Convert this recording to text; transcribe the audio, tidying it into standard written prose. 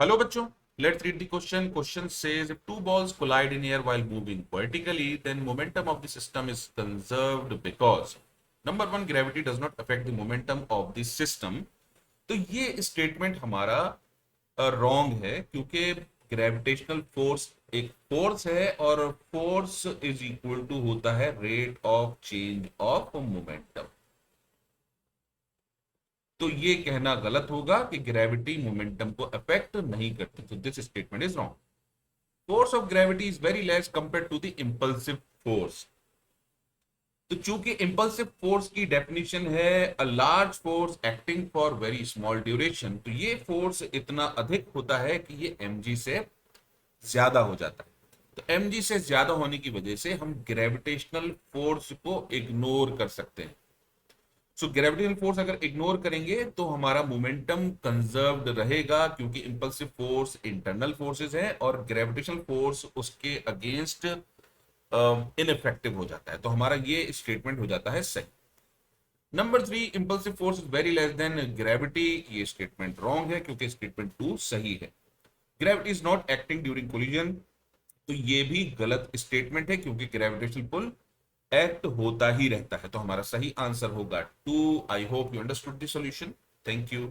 Hello, bachcho. Let's read the question. Question says if two balls collide in air while moving vertically, then momentum of the system is conserved because number one, gravity does not affect the momentum of the system. तो ये statement हमारा wrong है क्योंकि gravitational force एक force है और force is equal to होता है rate of change of momentum. तो ये कहना गलत होगा कि ग्रेविटी मोमेंटम को अफेक्ट नहीं करती, तो this statement is wrong. Force of gravity is very less compare to the impulsive force. तो चूंकि इंपल्सिव फोर्स की डेफिनेशन है a large force acting for very small duration, तो ये फोर्स इतना अधिक होता है कि ये mg से ज्यादा हो जाता है। तो mg से ज्यादा होने की वजह से हम ग्रेविटेशनल फोर्स को इग्नोर कर सकते हैं। सो ग्रेविटेशनल फोर्स अगर इग्नोर करेंगे तो हमारा मोमेंटम कंजर्व्ड रहेगा क्योंकि इंपल्सिव फोर्स इंटरनल फोर्सेस है और ग्रेविटेशनल फोर्स उसके अगेंस्ट इनइफेक्टिव हो जाता है। तो हमारा ये स्टेटमेंट हो जाता है सही। Number three, impulsive force is very less than gravity, ये स्टेटमेंट रॉन्ग है क्योंकि स्टेटमेंट टू सही है। Gravity is not acting during collision, तो ये भी गलत स्टेटमेंट है क्योंकि ग्रेविटेशनल पुल एक्ट होता ही रहता है। तो हमारा सही आंसर होगा two. I hope you understood the solution. Thank you.